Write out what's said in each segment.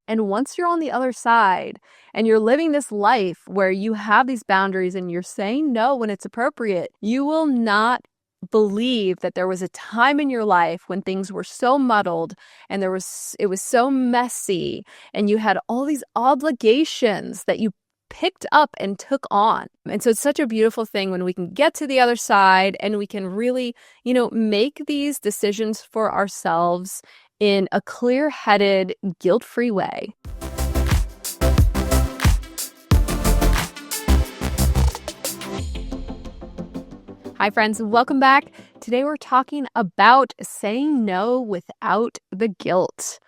And once you're on the other side and you're living this life where you have these boundaries and you're saying no when it's appropriate, you will not believe that there was a time in your life when things were so muddled and it was so messy and you had all these obligations that you picked up and took on. And so it's such a beautiful thing when we can get to the other side and we can really, make these decisions for ourselves in a clear-headed, guilt-free way. Hi friends, welcome back. Today we're talking about saying no without the guilt.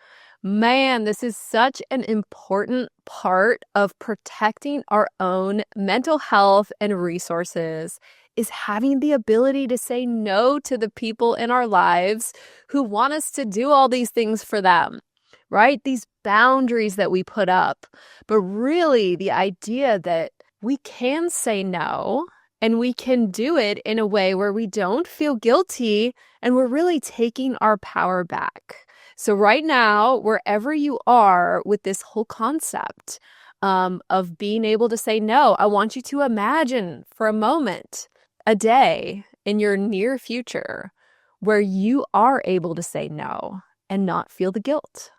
Man, this is such an important part of protecting our own mental health and resources, is having the ability to say no to the people in our lives who want us to do all these things for them, right? These boundaries that we put up. But really, the idea that we can say no and we can do it in a way where we don't feel guilty and we're really taking our power back. So right now, wherever you are with this whole concept of being able to say no, I want you to imagine for a moment a day in your near future where you are able to say no and not feel the guilt.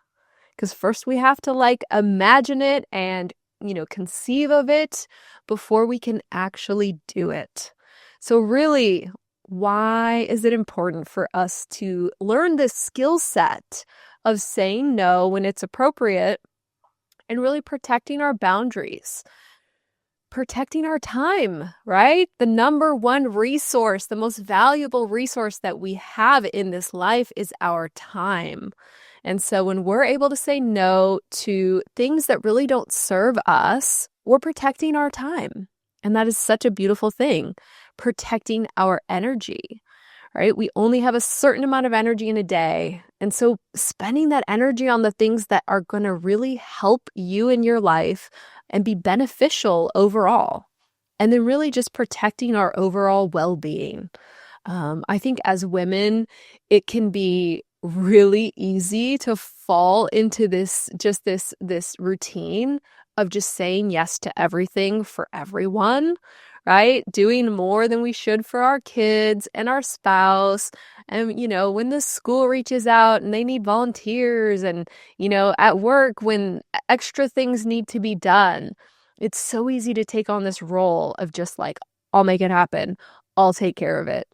Because first we have to imagine it and conceive of it before we can actually do it. So really, why is it important for us to learn this skill set of saying no when it's appropriate and really protecting our boundaries, protecting our time, right? The number one resource, the most valuable resource that we have in this life is our time. And so when we're able to say no to things that really don't serve us, we're protecting our time. And that is such a beautiful thing, protecting our energy, right? We only have a certain amount of energy in a day. And so spending that energy on the things that are going to really help you in your life and be beneficial overall. And then really just protecting our overall well-being. I think as women, it can be really easy to fall into this routine of just saying yes to everything for everyone, right? Doing more than we should for our kids and our spouse. And, when the school reaches out and they need volunteers and, at work when extra things need to be done, it's so easy to take on this role of just I'll make it happen. I'll take care of it.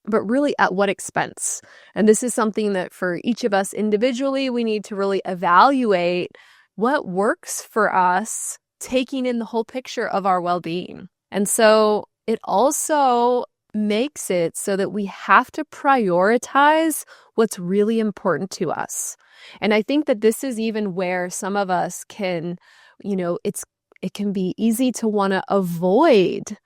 But really, at what expense? And this is something that for each of us individually, we need to really evaluate what works for us, taking in the whole picture of our well-being. And so it also makes it so that we have to prioritize what's really important to us. And I think that this is even where some of us can, it can be easy to want to avoid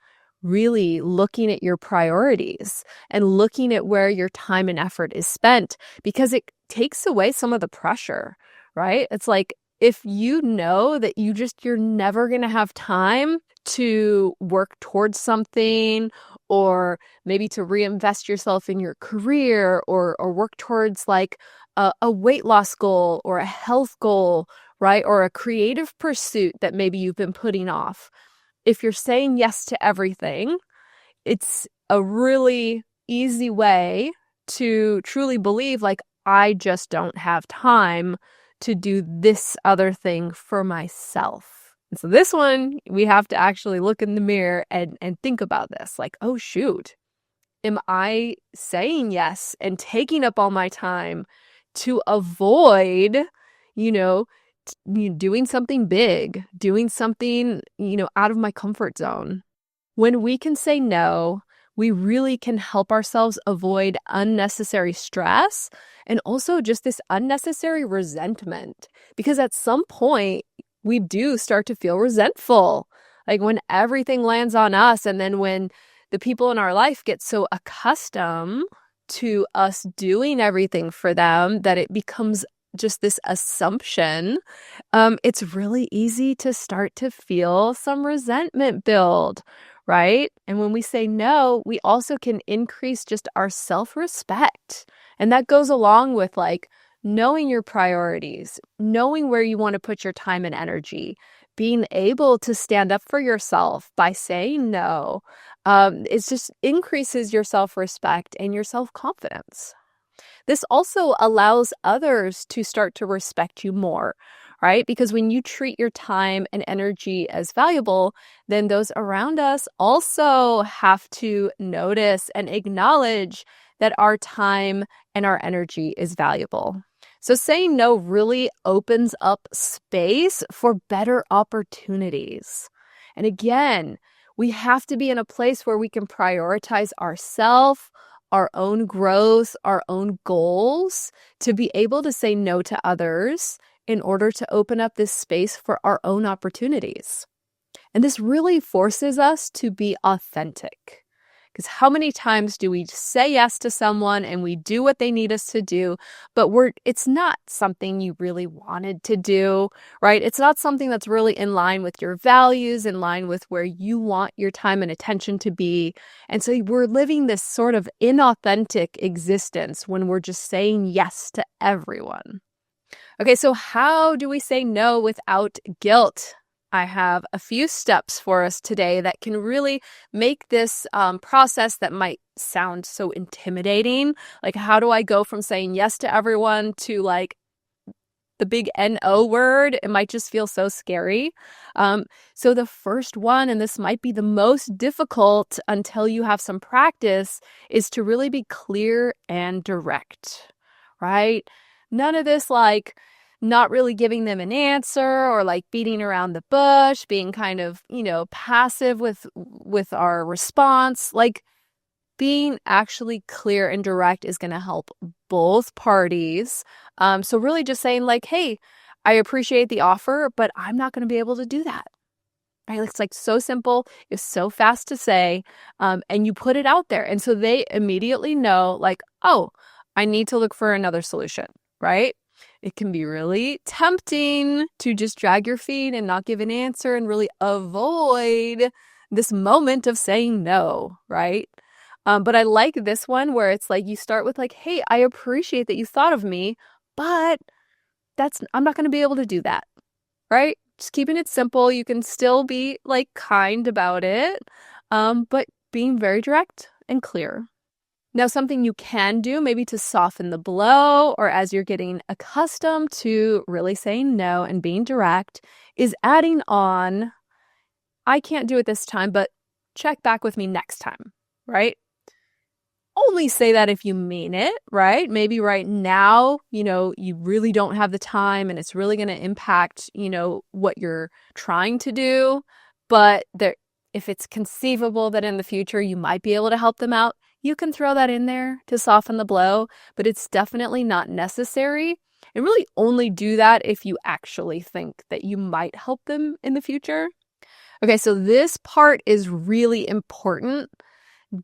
really looking at your priorities and looking at where your time and effort is spent, because it takes away some of the pressure, right? It's like if you know that you're never going to have time to work towards something, or maybe to reinvest yourself in your career, or work towards a weight loss goal or a health goal, right? Or a creative pursuit that maybe you've been putting off. If you're saying yes to everything, it's a really easy way to truly believe I just don't have time to do this other thing for myself. And so this one, we have to actually look in the mirror and think about this. Oh, shoot, am I saying yes and taking up all my time to avoid, doing something big, doing something, out of my comfort zone? When we can say no, we really can help ourselves avoid unnecessary stress and also just this unnecessary resentment. Because at some point, we do start to feel resentful. When everything lands on us, and then when the people in our life get so accustomed to us doing everything for them that it becomes just this assumption, it's really easy to start to feel some resentment build, right? And when we say no, we also can increase just our self-respect. And that goes along with knowing your priorities, knowing where you want to put your time and energy, being able to stand up for yourself by saying no, it just increases your self-respect and your self-confidence. This also allows others to start to respect you more, right? Because when you treat your time and energy as valuable, then those around us also have to notice and acknowledge that our time and our energy is valuable. So saying no really opens up space for better opportunities. And again, we have to be in a place where we can prioritize ourselves, our own growth, our own goals, to be able to say no to others in order to open up this space for our own opportunities. And this really forces us to be authentic. Because how many times do we say yes to someone and we do what they need us to do, but it's not something you really wanted to do, right? It's not something that's really in line with your values, in line with where you want your time and attention to be. And so we're living this sort of inauthentic existence when we're just saying yes to everyone. Okay, so how do we say no without guilt? I have a few steps for us today that can really make this process that might sound so intimidating. Like, how do I go from saying yes to everyone to like the big NO word? It might just feel so scary. So the first one, and this might be the most difficult until you have some practice, is to really be clear and direct, right? None of this like not really giving them an answer or like beating around the bush, being kind of, passive with our response. Like being actually clear and direct is going to help both parties. So really just saying like, hey, I appreciate the offer, but I'm not going to be able to do that. Right? It's like so simple. It's so fast to say, and you put it out there. And so they immediately know like, oh, I need to look for another solution, right? It can be really tempting to just drag your feet and not give an answer and really avoid this moment of saying no, right? But I like this one where it's like you start with like, hey, I appreciate that you thought of me, but I'm not going to be able to do that, right? Just keeping it simple. You can still be like kind about it, but being very direct and clear. Now, something you can do maybe to soften the blow or as you're getting accustomed to really saying no and being direct is adding on, I can't do it this time, but check back with me next time, right? Only say that if you mean it, right? Maybe right now, you really don't have the time and it's really going to impact, what you're trying to do. But if it's conceivable that in the future you might be able to help them out, you can throw that in there to soften the blow, but it's definitely not necessary. And really only do that if you actually think that you might help them in the future. Okay, so this part is really important.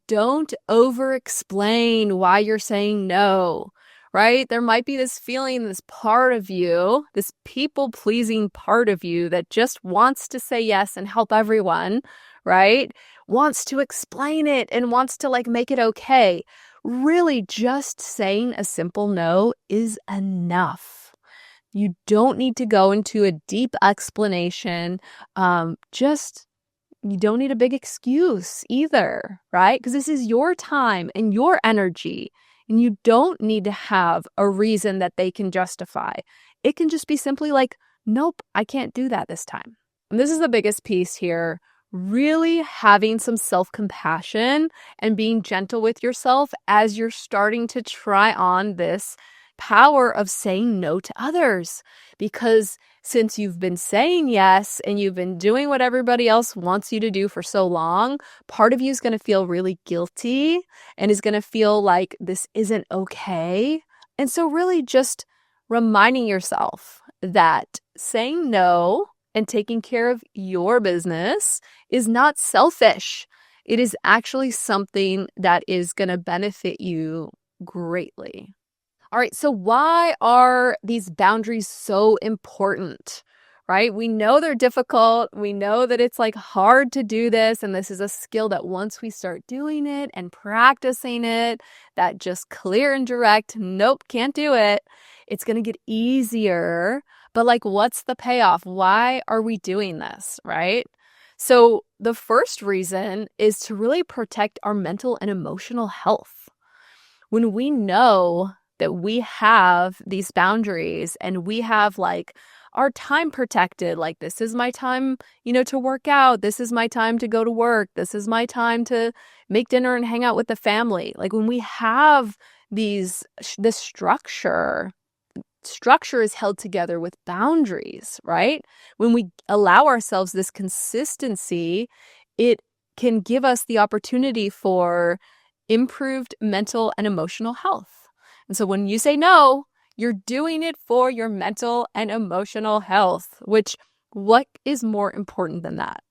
Don't over-explain why you're saying no, right? There might be this feeling, this part of you, this people-pleasing part of you that just wants to say yes and help everyone, right? Wants to explain it and wants to like make it okay. Really, just saying a simple no is enough. You don't need to go into a deep explanation. You don't need a big excuse either, right? Because this is your time and your energy, and you don't need to have a reason that they can justify. It can just be simply like, nope, I can't do that this time. And this is the biggest piece here. Really having some self-compassion and being gentle with yourself as you're starting to try on this power of saying no to others. Because since you've been saying yes and you've been doing what everybody else wants you to do for so long, part of you is going to feel really guilty and is going to feel like this isn't okay. And so really just reminding yourself that saying no and taking care of your business is not selfish. It is actually something that is going to benefit you greatly. All right, so why are these boundaries so important, right? We know they're difficult. We know that it's like hard to do this. And this is a skill that once we start doing it and practicing it, that just clear and direct, nope, can't do it. It's going to get easier. But like, what's the payoff? Why are we doing this, right? So the first reason is to really protect our mental and emotional health. When we know that we have these boundaries and we have like our time protected, like this is my time, to work out. This is my time to go to work. This is my time to make dinner and hang out with the family. Like when we have this structure is held together with boundaries, right? When we allow ourselves this consistency, it can give us the opportunity for improved mental and emotional health. And so when you say no, you're doing it for your mental and emotional health, which what is more important than that?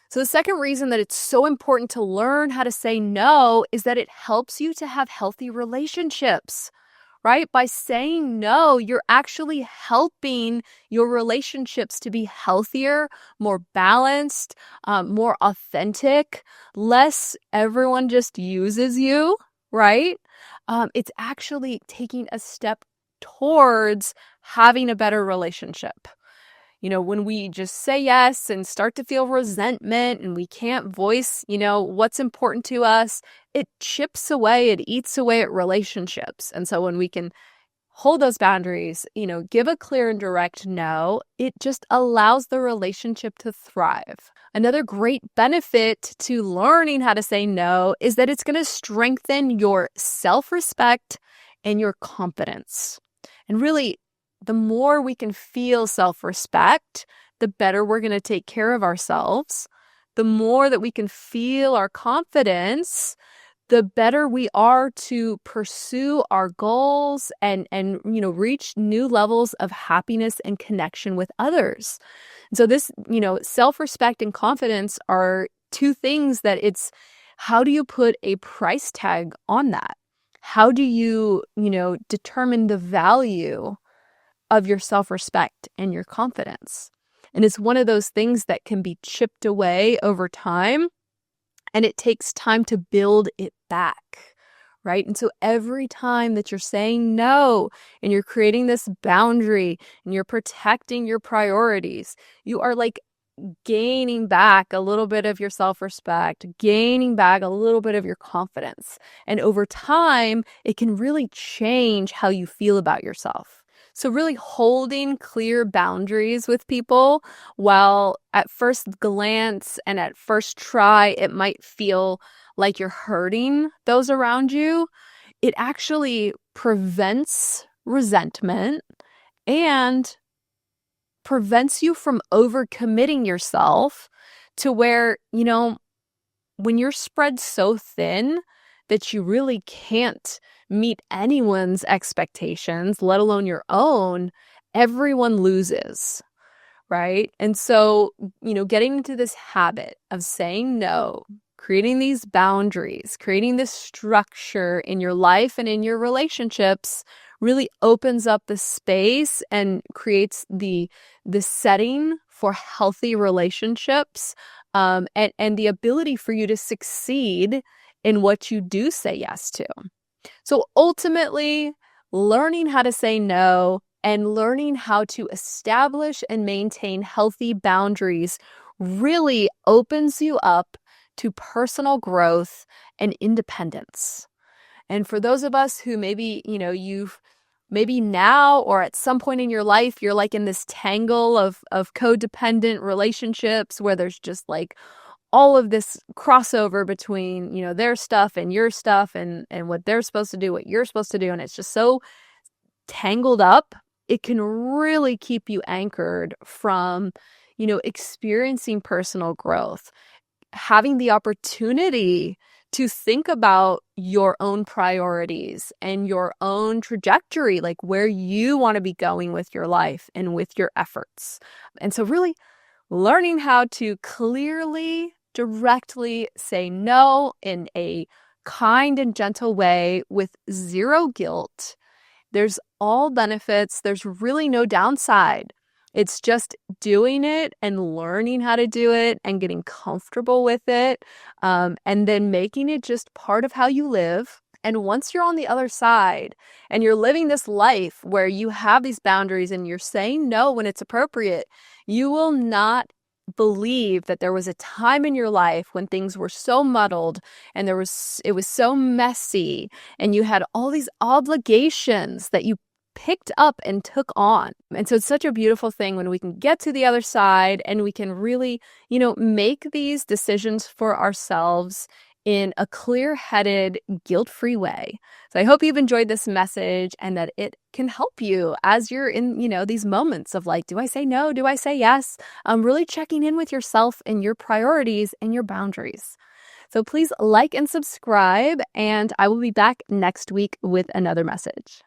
So the second reason that it's so important to learn how to say no is that it helps you to have healthy relationships, right? By saying no, you're actually helping your relationships to be healthier, more balanced, more authentic, less everyone just uses you, right? It's actually taking a step towards having a better relationship. When we just say yes and start to feel resentment and we can't voice, what's important to us, it chips away, it eats away at relationships. And so when we can hold those boundaries, give a clear and direct no, it just allows the relationship to thrive. Another great benefit to learning how to say no is that it's going to strengthen your self-respect and your confidence. And really, the more we can feel self-respect, the better we're going to take care of ourselves. The more that we can feel our confidence, the better we are to pursue our goals and reach new levels of happiness and connection with others. And so this, self-respect and confidence are two things that it's how do you put a price tag on that? How do you, determine the value of your self-respect and your confidence? And it's one of those things that can be chipped away over time, and it takes time to build it back, right? And so every time that you're saying no and you're creating this boundary and you're protecting your priorities, you are like gaining back a little bit of your self-respect, gaining back a little bit of your confidence. And over time, it can really change how you feel about yourself. So really holding clear boundaries with people, while at first glance and at first try, it might feel like you're hurting those around you, it actually prevents resentment and prevents you from overcommitting yourself to where, when you're spread so thin that you really can't meet anyone's expectations, let alone your own, everyone loses, right? And so, getting into this habit of saying no, creating these boundaries, creating this structure in your life and in your relationships really opens up the space and creates the setting for healthy relationships, and the ability for you to succeed in what you do say yes to. So ultimately, learning how to say no and learning how to establish and maintain healthy boundaries really opens you up to personal growth and independence. And for those of us who maybe, you've maybe now or at some point in your life, you're like in this tangle of codependent relationships where there's just like all of this crossover between, their stuff and your stuff and what they're supposed to do, what you're supposed to do. And it's just so tangled up. It can really keep you anchored from, experiencing personal growth, having the opportunity to think about your own priorities and your own trajectory, like where you want to be going with your life and with your efforts. And so really learning how to clearly, directly say no in a kind and gentle way with zero guilt. There's all benefits. There's really no downside It's just doing it and learning how to do it and getting comfortable with it, and then making it just part of how you live. And once you're on the other side and you're living this life where you have these boundaries and you're saying no when it's appropriate, you will not believe that there was a time in your life when things were so muddled and it was so messy and you had all these obligations that you picked up and took on. And so it's such a beautiful thing when we can get to the other side and we can really, make these decisions for ourselves in a clear-headed, guilt-free way. So I hope you've enjoyed this message and that it can help you as you're in, these moments of like, do I say no? Do I say yes? Really checking in with yourself and your priorities and your boundaries. So please like and subscribe, and I will be back next week with another message.